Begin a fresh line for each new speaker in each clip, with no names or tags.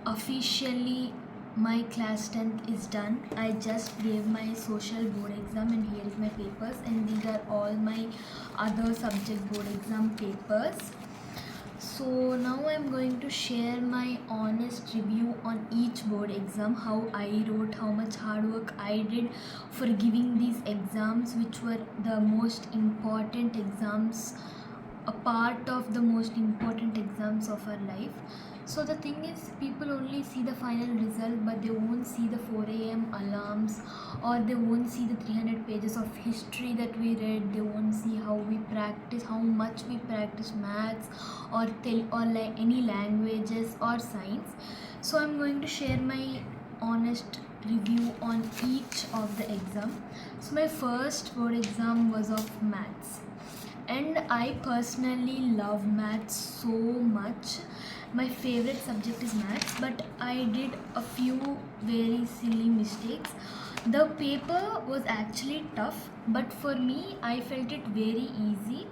officially my class 10th is done. I just gave my social board exam and here is my papers, and these are all my other subject board exam papers. So now I'm going to share my honest review on each board exam, how I wrote, how much hard work I did for giving these exams, which were the most important exams, a part of the most important exams of our life. So the thing is, people only see the final result, but they won't see the 4 a.m. alarms, or they won't see the 300 pages of history that we read. They won't see how we practice, how much we practice maths or like any languages or science. So I'm going to share my honest review on each of the exam. So my first board exam was of maths, and I personally love maths so much. My favorite subject is maths, but I did a few very silly mistakes. The paper was actually tough, but for me I felt it very easy.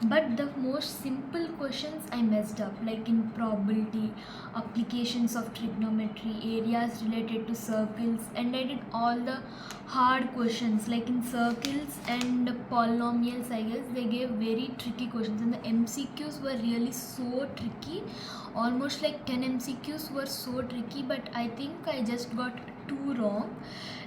But the most simple questions I messed up, like in probability, applications of trigonometry, areas related to circles, and I did all the hard questions like in circles and polynomials. I guess they gave very tricky questions, and the MCQs were really so tricky. Almost like 10 MCQs were so tricky, but I think I just got 2 wrong,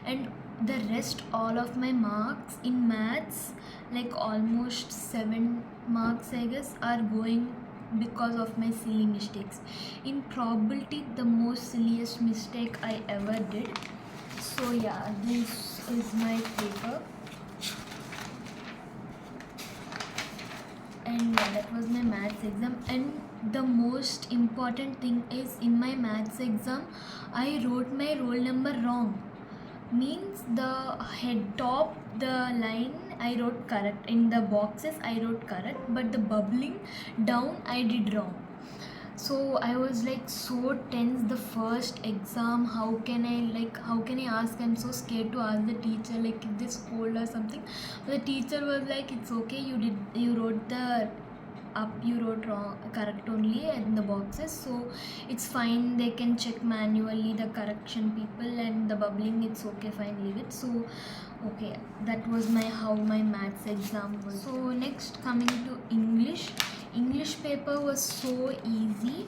and the rest all of my marks in maths, like almost 7 marks I guess, are going because of my silly mistakes. In probability, the most silliest mistake I ever did. So yeah, this is my paper, and yeah, that was my maths exam. And the most important thing is, in my maths exam I wrote my roll number wrong. Means the head top, the line I wrote correct, in the boxes I wrote correct, but the bubbling down I did wrong. So I was like so tense the first exam. How can I ask? I'm so scared to ask the teacher, like if they scold or something. But the teacher was like, it's okay, you wrote the you wrote wrong, correct only in the boxes, so it's fine, they can check manually, the correction people, and the bubbling, it's okay, fine, leave it. So okay, that was how my maths exam was. So next, coming to English paper was so easy.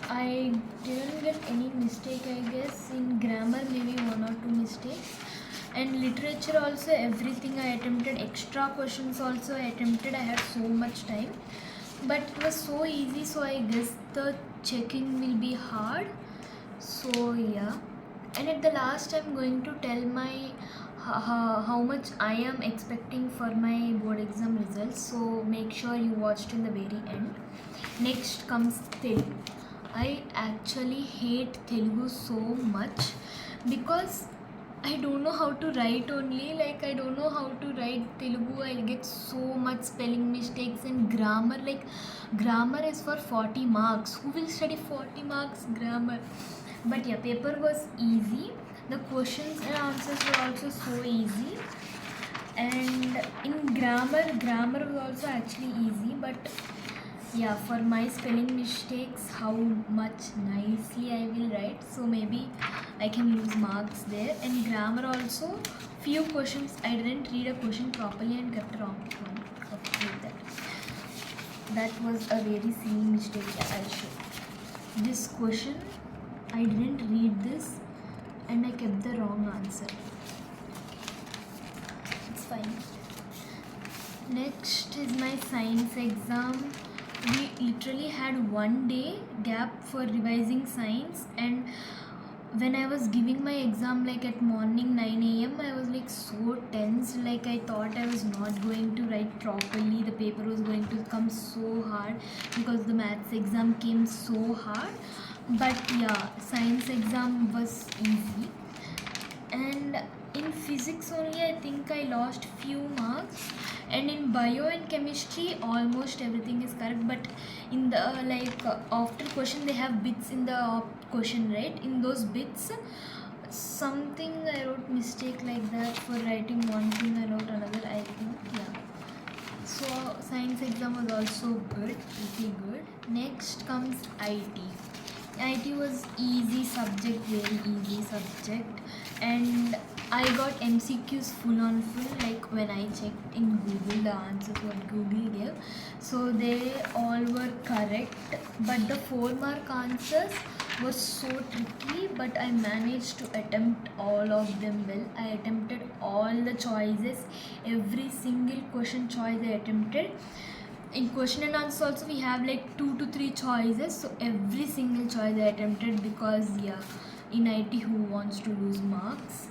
I didn't get any mistake, I guess. In grammar maybe 1 or 2 mistakes, and literature also everything I attempted. Extra questions also I attempted. I had so much time, but it was so easy, so I guess the checking will be hard. So yeah, and at the last I'm going to tell my how much I am expecting for my board exam results, so make sure you watch till the very end. Next comes Telugu. I actually hate Telugu so much because I don't know how to write only. Like, I don't know how to write Telugu. I'll get so much spelling mistakes, and grammar. Like, grammar is for 40 marks. Who will study 40 marks grammar? But yeah, paper was easy. The questions and answers were also so easy. And in grammar was also actually easy. But yeah, for my spelling mistakes, how much nicely I will write, so maybe I can lose marks there. And grammar also, few questions I didn't read a question properly and kept wrong one. Okay, that was a very silly mistake. Yeah, I'll show. This question, I didn't read this and I kept the wrong answer. It's fine. Next is my science exam. We literally had 1 day gap for revising science, and when I was giving my exam, like at morning 9 a.m, I was like so tense. Like, I thought I was not going to write properly. The paper was going to come so hard because the maths exam came so hard. But yeah, science exam was easy. And in physics only, I think I lost few marks, and in bio and chemistry almost everything is correct. But in the after question, they have bits in the question, right? In those bits, something I wrote mistake like that. For writing one thing I wrote another, I think. Yeah, so science exam was also good, pretty good. Next comes IT. IT was easy subject, very easy subject, and I got MCQs full on full. Like when I checked in Google the answers what Google gave, so they all were correct, but the 4-mark answers were so tricky, but I managed to attempt all of them well. I attempted all the choices, every single question choice I attempted. In question and answer also we have like 2 to 3 choices, so every single choice I attempted, because yeah, in IT who wants to lose marks.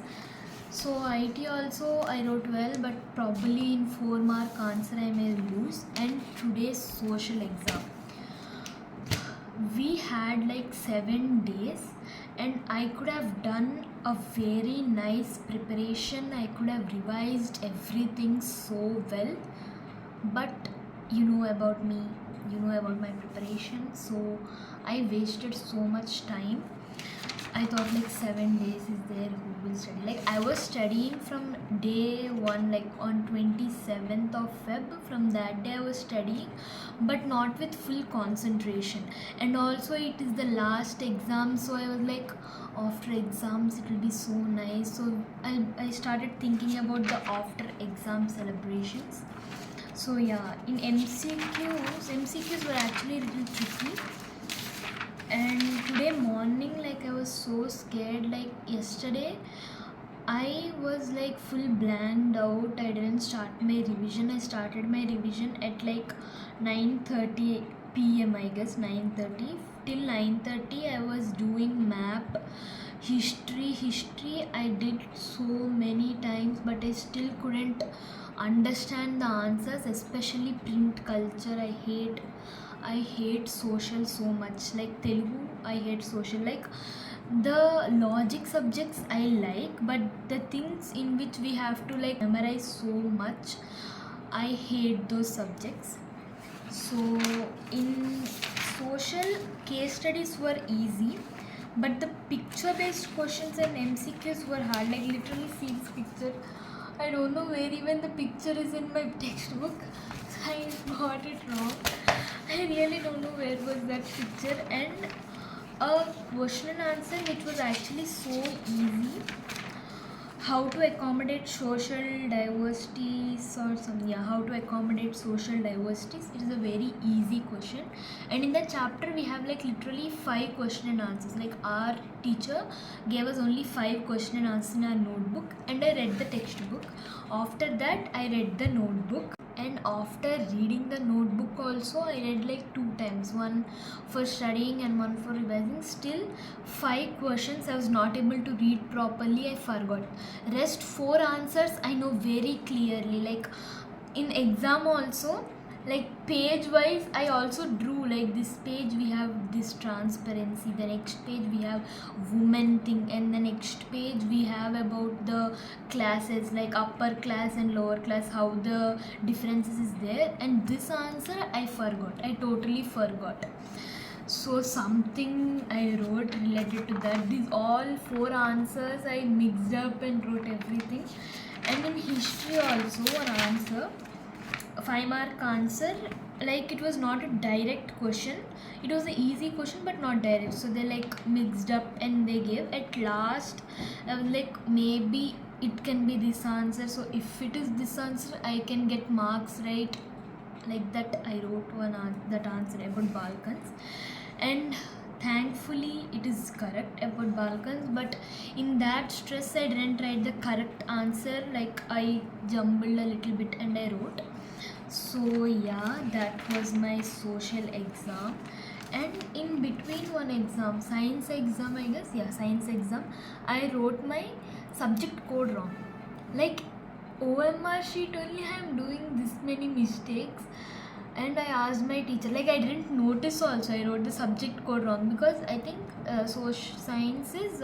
So IT also I wrote well, but probably in 4-mark answer I may lose. And today's social exam, we had like 7 days, and I could have done a very nice preparation. I could have revised everything so well, but you know about me, you know about my preparation, so I wasted so much time. I thought like 7 days is there, who will study? Like I was studying from day 1, like on 27th of Feb. From that day I was studying, but not with full concentration. And also it is the last exam, so I was like, after exams it will be so nice. So I started thinking about the after exam celebrations. So yeah, in MCQs were actually a little tricky. And today morning, like I was so scared. Like yesterday, I was like full blanked out. I didn't start my revision. I started my revision at like 9:30 p.m. I guess 9:30. Till 9:30, I was doing map, history. I did so many times, but I still couldn't understand the answers, especially print culture. I hate social so much. Like Telugu, I hate social. Like the logic subjects I like, but the things in which we have to like memorize so much, I hate those subjects. So in social, case studies were easy, but the picture based questions and MCQs were hard. Like literally see this picture, I don't know where even the picture is in my textbook. I got it wrong. I really don't know where was that picture. And a question and answer which was actually so easy. How to accommodate social diversities or some, yeah, how to accommodate social diversities. It is a very easy question, and in the chapter we have like literally 5 question and answers. Like our teacher gave us only 5 question and answers in our notebook, and I read the textbook. After that I read the notebook, and after reading the notebook also I read like 2 times, one for studying and one for revising. Still 5 questions I was not able to read properly, I forgot. Rest 4 answers I know very clearly. Like in exam also, like page wise I also drew. Like this page we have this transparency, the next page we have women thing, and the next page we have about the classes, like upper class and lower class, how the differences is there. And this answer I forgot, I totally forgot. So something I wrote related to that. These all 4 answers I mixed up and wrote everything. And in history also an answer, 5-mark answer, like it was not a direct question. It was an easy question but not direct. So they like mixed up and they gave. At last I was like, maybe it can be this answer. So if it is this answer, I can get marks, right? Like that I wrote that answer about Balkans, and thankfully it is correct about Balkans. But in that stress I didn't write the correct answer. Like I jumbled a little bit and I wrote. So yeah, that was my social exam. And in between one exam, science exam, I guess, yeah, science exam, I wrote my subject code wrong. Like OMR sheet only I am doing this many mistakes. And I asked my teacher, like I didn't notice also I wrote the subject code wrong, because I think social science is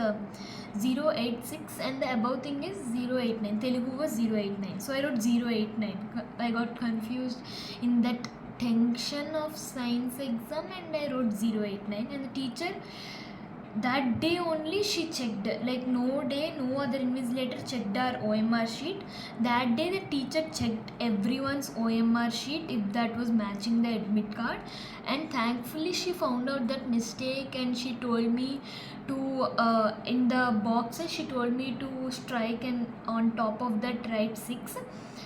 086 and the above thing is 089. Telugu was 089, so I wrote 089. I got confused in that tension of science exam and I wrote 089, and the teacher that day only she checked, like no day no other invigilator checked our OMR sheet. That day the teacher checked everyone's OMR sheet if that was matching the admit card, and thankfully she found out that mistake, and she told me to in the boxes she told me to strike and on top of that write 6.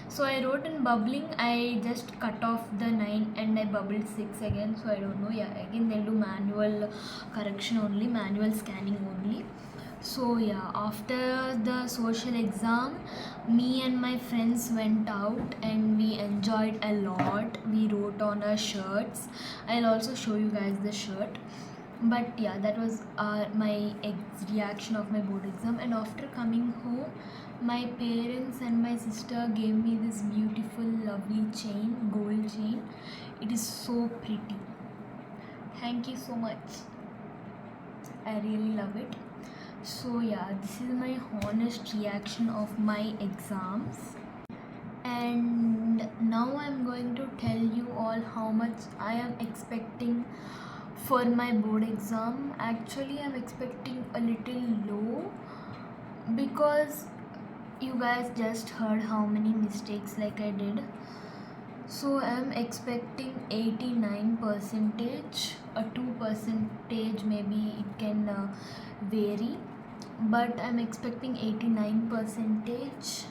So I wrote in bubbling, I just cut off the 9 and I bubbled 6 again. So I don't know, yeah, again they'll do manual correction only, manual scanning only. So yeah, after the social exam, me and my friends went out and we enjoyed a lot. We wrote on our shirts. I'll also show you guys the shirt. But yeah, that was my reaction of my board exam. And after coming home, my parents and my sister gave me this beautiful lovely chain, gold chain. It is so pretty. Thank you so much. I really love it. So yeah, this is my honest reaction of my exams. And now I'm going to tell you all how much I am expecting for my board exam. Actually, I'm expecting a little low because you guys just heard how many mistakes like I did. So I'm expecting 89%, a 2% maybe it can vary, but I'm expecting 89%.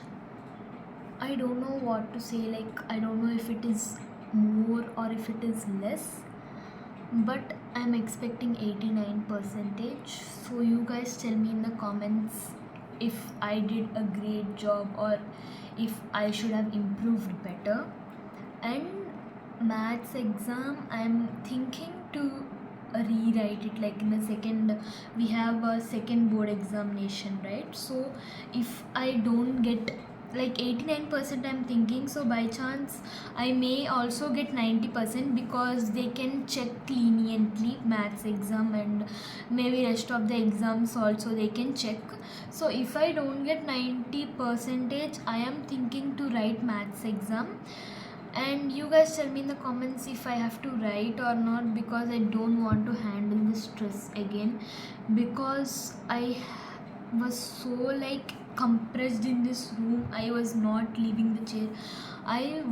I don't know what to say, like I don't know if it is more or if it is less, but I'm expecting 89%. So you guys tell me in the comments if I did a great job or if I should have improved better. And maths exam, I'm thinking to rewrite it, like in the second, we have a second board examination, right? So if I don't get like 89%, I'm thinking, so by chance I may also get 90% because they can check leniently maths exam, and maybe rest of the exams also they can check. So if I don't get 90%, I am thinking to write maths exam. And you guys tell me in the comments if I have to write or not, because I don't want to handle the stress again, because I was so like compressed in this room. I was not leaving the chair. I'll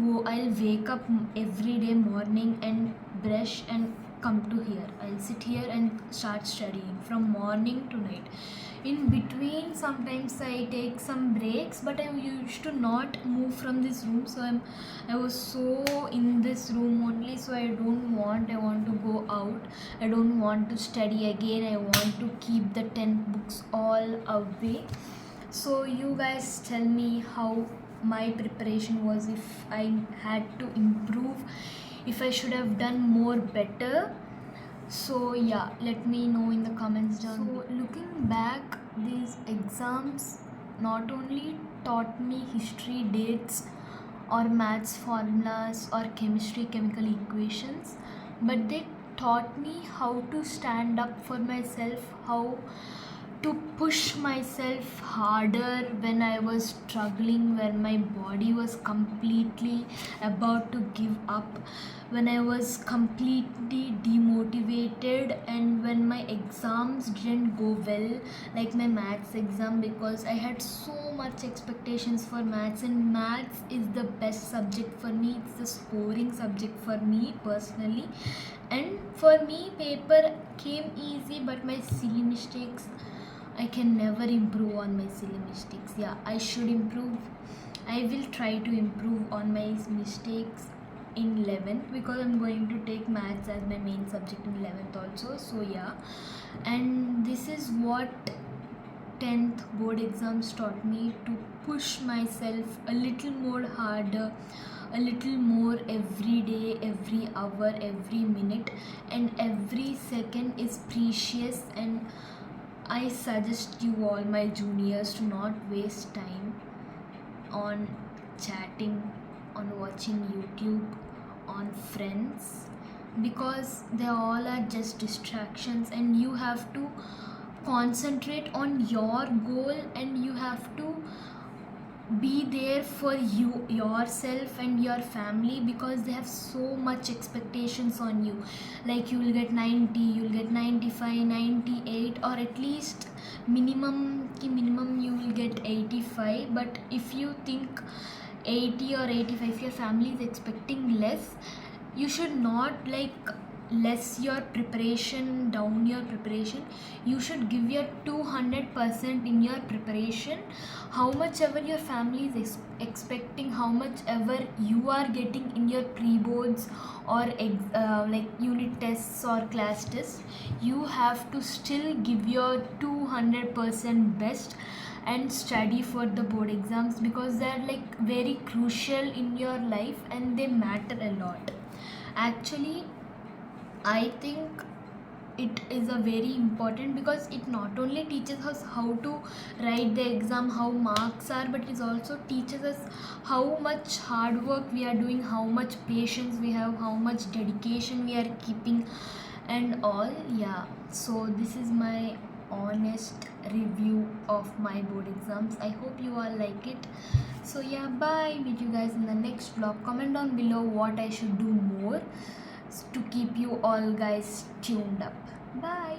wake up every day morning and brush and come to here. I'll sit here and start studying from morning to night. In between sometimes I take some breaks, but I used to not move from this room. So I was so in this room only. So I want to go out. I don't want to study again. I want to keep the 10 books all away. So you guys tell me how my preparation was, if I had to improve, if I should have done more better. So yeah, let me know in the comments down. So looking back, these exams not only taught me history dates or maths formulas or chemistry chemical equations, but they taught me how to stand up for myself, how to push myself harder when I was struggling, when my body was completely about to give up, when I was completely demotivated, and when my exams didn't go well, like my maths exam, because I had so much expectations for maths, and maths is the best subject for me. It's the scoring subject for me personally, and for me paper came easy, but my silly mistakes, I can never improve on my silly mistakes. Yeah, I should improve. I will try to improve on my mistakes in 11th, because I'm going to take maths as my main subject in 11th also. So yeah, and this is what 10th board exams taught me, to push myself a little more harder, a little more every day, every hour, every minute, and every second is precious. And I suggest you all, my juniors, to not waste time on chatting, on watching YouTube, on friends, because they all are just distractions, and you have to concentrate on your goal, and you have to be there for you, yourself and your family, because they have so much expectations on you. Like you will get 90, you will get 95, 98, or at least minimum you will get 85. But if you think 80 or 85, if your family is expecting less, you should not like less your preparation, down your preparation. You should give your 200% in your preparation. How much ever your family is expecting, how much ever you are getting in your pre-boards or like unit tests or class tests, you have to still give your 200% best and study for the board exams, because they're like very crucial in your life and they matter a lot. Actually, I think it is a very important, because it not only teaches us how to write the exam, how marks are, but it also teaches us how much hard work we are doing, how much patience we have, how much dedication we are keeping and all. Yeah, so this is my honest review of my board exams. I hope you all like it. So yeah, bye, meet you guys in the next vlog. Comment down below what I should do more to keep you all guys tuned up. Bye.